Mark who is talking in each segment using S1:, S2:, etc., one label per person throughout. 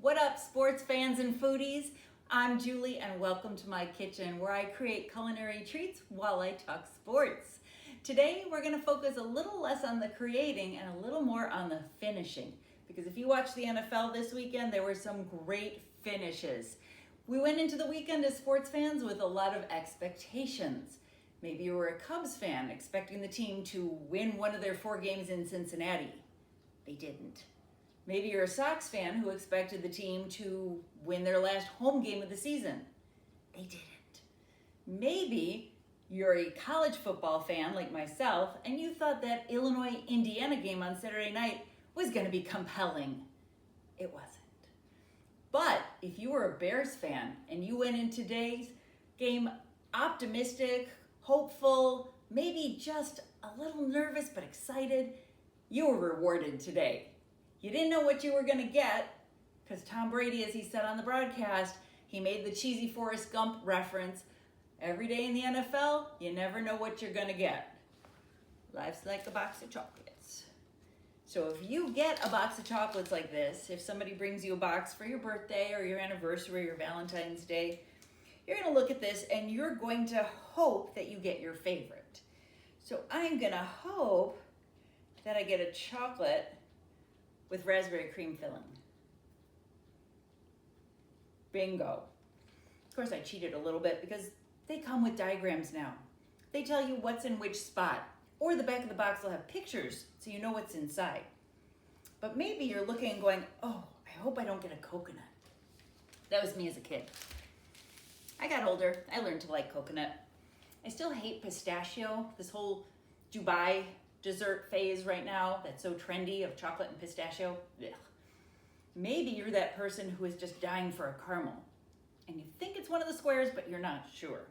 S1: What up, sports fans and foodies? I'm Julie and welcome to my kitchen where I create culinary treats while I talk sports. Today we're going to focus a little less on the creating and a little more on the finishing, because if you watch the NFL this weekend, there were some great finishes. We went into the weekend as sports fans with a lot of expectations. Maybe you were a Cubs fan expecting the team to win one of their 4 games in Cincinnati. They didn't. Maybe you're a Sox fan who expected the team to win their last home game of the season. They didn't. Maybe you're a college football fan like myself and you thought that Illinois-Indiana game on Saturday night was going to be compelling. It wasn't. But if you were a Bears fan and you went in today's game optimistic, hopeful, maybe just a little nervous but excited, you were rewarded today. You didn't know what you were going to get because Tom Brady, as he said on the broadcast, he made the cheesy Forrest Gump reference. Every day in the NFL, you never know what you're going to get. Life's like a box of chocolates. So if you get a box of chocolates like this, if somebody brings you a box for your birthday or your anniversary or Valentine's Day, you're going to look at this and you're going to hope that you get your favorite. So I'm going to hope that I get a chocolate with raspberry cream filling. Bingo. Of course, I cheated a little bit because they come with diagrams now. They tell you what's in which spot, or the back of the box will have pictures so you know what's inside. But maybe you're looking and going, oh, I hope I don't get a coconut. That was me as a kid. I got older, I learned to like coconut. I still hate pistachio, this whole Dubai dessert phase right now that's so trendy of chocolate and pistachio. Ugh. Maybe you're that person who is just dying for a caramel and you think it's one of the squares, but you're not sure.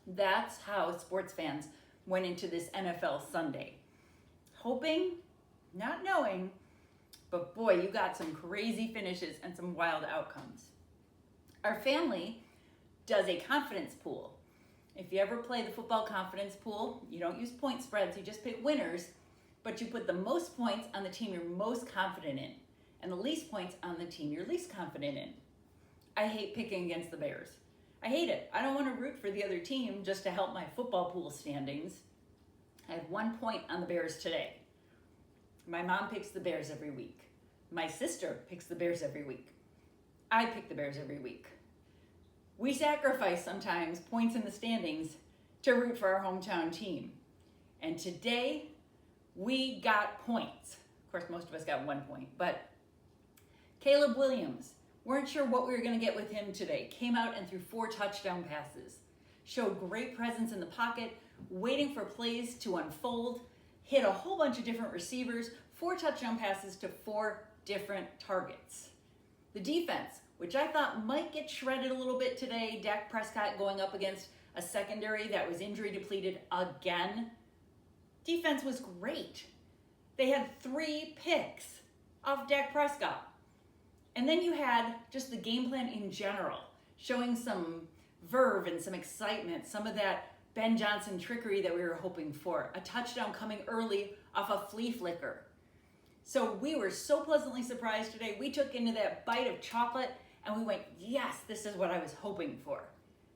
S1: That's how sports fans went into this NFL Sunday. Hoping, not knowing, but boy, you got some crazy finishes and some wild outcomes. Our family does a confidence pool. If you ever play the football confidence pool, you don't use point spreads, you just pick winners, but you put the most points on the team you're most confident in and the least points on the team you're least confident in. I hate picking against the Bears. I hate it. I don't want to root for the other team just to help my football pool standings. I have 1 point on the Bears today. My mom picks the Bears every week. My sister picks the Bears every week. I pick the Bears every week. We sacrifice sometimes points in the standings to root for our hometown team. And today, we got points. Of course, most of us got 1 point, but Caleb Williams, weren't sure what we were going to get with him today. Came out and threw 4 touchdown passes. Showed great presence in the pocket, waiting for plays to unfold. Hit a whole bunch of different receivers. 4 touchdown passes to 4 different targets. The defense, which I thought might get shredded a little bit today. Dak Prescott going up against a secondary that was injury depleted again. Defense was great. They had 3 picks off Dak Prescott. And then you had just the game plan in general, showing some verve and some excitement, some of that Ben Johnson trickery that we were hoping for. A touchdown coming early off a flea flicker. So we were so pleasantly surprised today. We took into that bite of chocolate and we went, yes, this is what I was hoping for.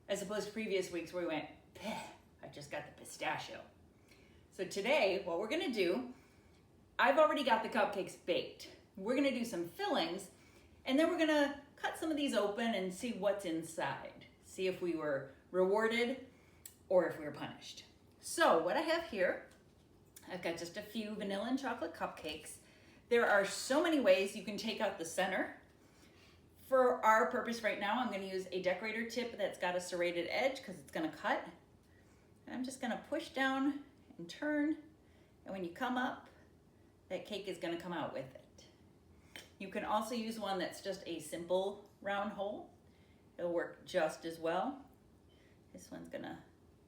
S1: As opposed to previous weeks where we went, I just got the pistachio. So today, what we're gonna do, I've already got the cupcakes baked. We're gonna do some fillings and then we're gonna cut some of these open and see what's inside. See if we were rewarded or if we were punished. So what I have here, I've got just a few vanilla and chocolate cupcakes. There are so many ways you can take out the center. For our purpose right now, I'm gonna use a decorator tip that's got a serrated edge because it's gonna cut. And I'm just gonna push down and turn, and when you come up, that cake is gonna come out with it. You can also use one that's just a simple round hole. It'll work just as well. This one's gonna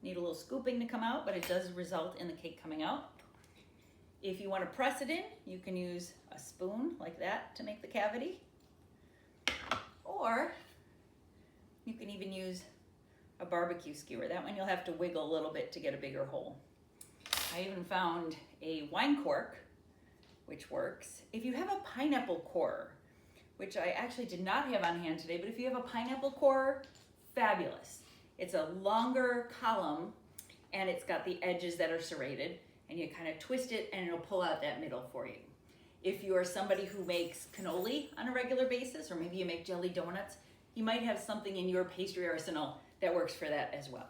S1: need a little scooping to come out, but it does result in the cake coming out. If you wanna press it in, you can use a spoon like that to make the cavity. Or you can even use a barbecue skewer. That one you'll have to wiggle a little bit to get a bigger hole. I even found a wine cork which works. If you have a pineapple core, which I actually did not have on hand today, but if you have a pineapple core, fabulous. It's a longer column and it's got the edges that are serrated, and you kind of twist it and it'll pull out that middle for you. If you are somebody who makes cannoli on a regular basis, or maybe you make jelly donuts, you might have something in your pastry arsenal that works for that as well.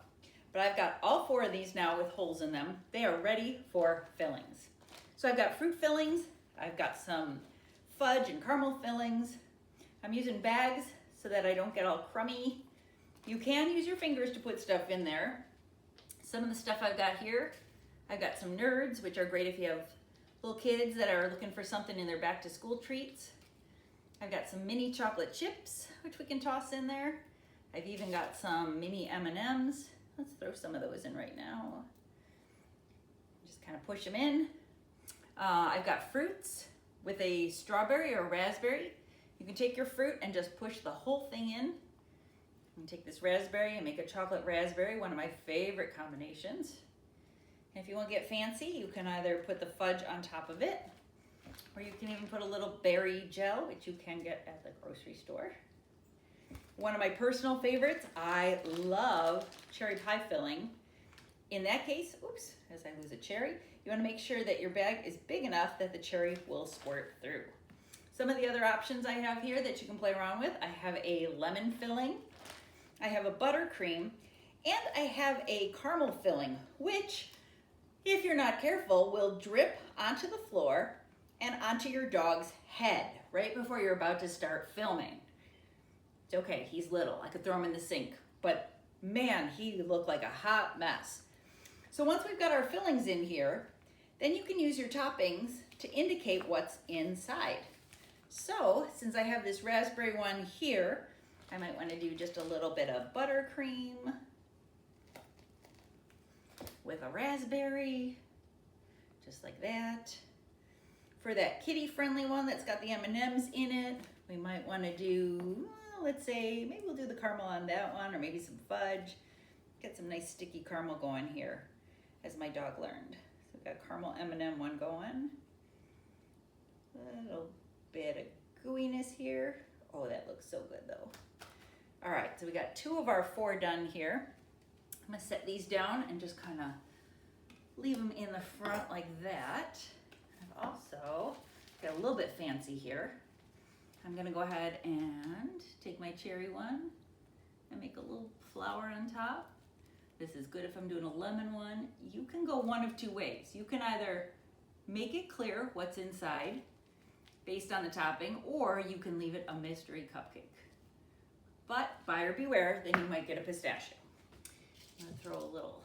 S1: But I've got all 4 of these now with holes in them. They are ready for fillings. So I've got fruit fillings, I've got some fudge and caramel fillings. I'm using bags so that I don't get all crummy. You can use your fingers to put stuff in there. Some of the stuff I've got here, I've got some nerds, which are great if you have little kids that are looking for something in their back to school treats. I've got some mini chocolate chips, which we can toss in there. I've even got some mini M&Ms. Let's throw some of those in right now. Just kind of push them in. I've got fruits with a strawberry or raspberry. You can take your fruit and just push the whole thing in. You can take this raspberry and make a chocolate raspberry, one of my favorite combinations. And if you want to get fancy, you can either put the fudge on top of it, or you can even put a little berry gel, which you can get at the grocery store. One of my personal favorites, I love cherry pie filling. In that case, oops, as I lose a cherry, you want to make sure that your bag is big enough that the cherry will squirt through. Some of the other options I have here that you can play around with, I have a lemon filling, I have a buttercream, and I have a caramel filling, which, if you're not careful, will drip onto the floor and onto your dog's head right before you're about to start filming. It's okay, he's little. I could throw him in the sink, but man, he looked like a hot mess. So once we've got our fillings in here, then you can use your toppings to indicate what's inside. So since I have this raspberry one here, I might want to do just a little bit of buttercream with a raspberry, just like that. For that kitty-friendly one that's got the M&Ms in it, we might want to do, well, let's say, maybe we'll do the caramel on that one, or maybe some fudge. Get some nice sticky caramel going here, as my dog learned. So we've got caramel M&M one going. A little bit of gooiness here. Oh, that looks so good though. All right, so we got 2 of our 4 done here. I'm gonna set these down and just kind of leave them in the front like that. I've also got a little bit fancy here. I'm gonna go ahead and take my cherry one and make a little flower on top. This is good if I'm doing a lemon one. You can go one of 2 ways. You can either make it clear what's inside based on the topping, or you can leave it a mystery cupcake. But buyer beware, then you might get a pistachio. I'm gonna throw a little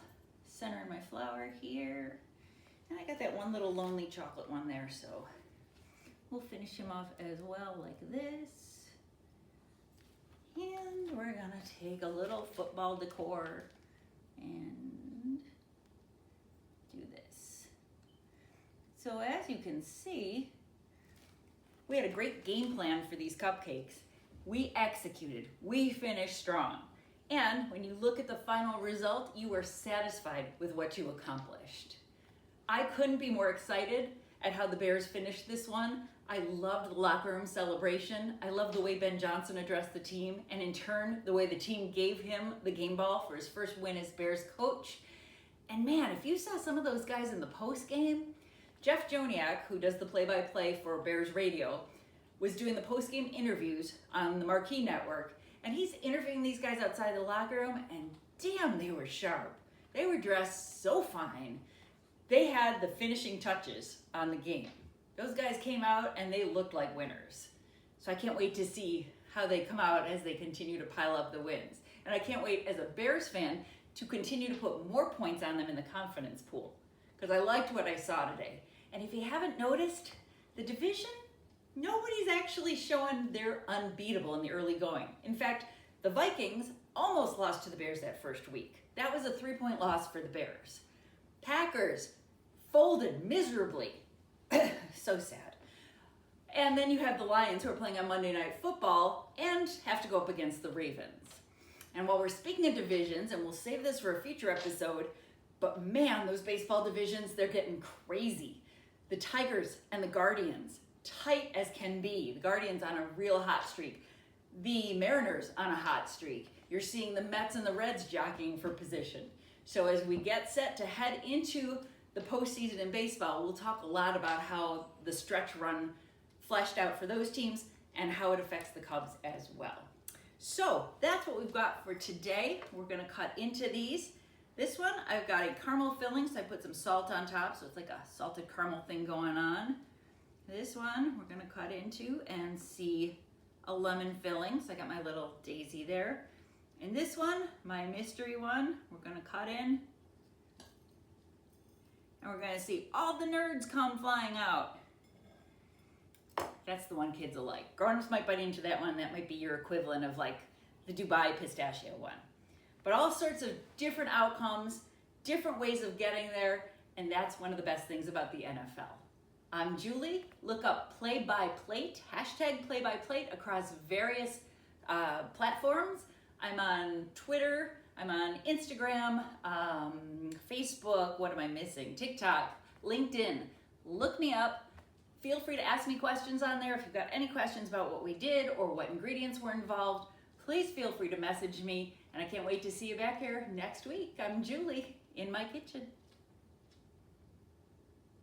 S1: center in my flower here. And I got that one little lonely chocolate one there, so we'll finish him off as well like this. And we're gonna take a little football decor and do this. So as you can see, we had a great game plan for these cupcakes. We executed, we finished strong. And when you look at the final result, you are satisfied with what you accomplished. I couldn't be more excited at how the Bears finished this one. I loved the locker room celebration. I loved the way Ben Johnson addressed the team, and in turn, the way the team gave him the game ball for his first win as Bears coach. And man, if you saw some of those guys in the post game, Jeff Joniak, who does the play-by-play for Bears Radio, was doing the post-game interviews on the Marquee Network, and he's interviewing these guys outside the locker room, and damn, they were sharp. They were dressed so fine. They had the finishing touches on the game. Those guys came out and they looked like winners. So I can't wait to see how they come out as they continue to pile up the wins. And I can't wait as a Bears fan to continue to put more points on them in the confidence pool, because I liked what I saw today. And if you haven't noticed, the division, nobody's actually showing they're unbeatable in the early going. In fact, the Vikings almost lost to the Bears that first week. That was a 3-point loss for the Bears. Packers folded miserably. So sad. And then you have the Lions, who are playing on Monday Night Football and have to go up against the Ravens. And while we're speaking of divisions, and we'll save this for a future episode, but man, those baseball divisions, they're getting crazy. The Tigers and the Guardians, tight as can be. The Guardians on a real hot streak. The Mariners on a hot streak. You're seeing the Mets and the Reds jockeying for position. So as we get set to head into the postseason in baseball, we'll talk a lot about how the stretch run fleshed out for those teams and how it affects the Cubs as well. So that's what we've got for today. We're gonna cut into these. This one, I've got a caramel filling, so I put some salt on top, so it's like a salted caramel thing going on. This one, we're gonna cut into and see a lemon filling, so I got my little daisy there. And this one, my mystery one, we're gonna cut in. And we're gonna see all the nerds come flying out. That's the one kids will like. Grown-ups might bite into that one. That might be your equivalent of like the Dubai pistachio one. But all sorts of different outcomes, different ways of getting there, and that's one of the best things about the NFL. I'm Julie. Look up play-by-plate, hashtag play-by-plate across various platforms. I'm on Twitter, I'm on Instagram, Facebook, what am I missing? TikTok, LinkedIn. Look me up. Feel free to ask me questions on there. If you've got any questions about what we did or what ingredients were involved, please feel free to message me. And I can't wait to see you back here next week. I'm Julie in my kitchen.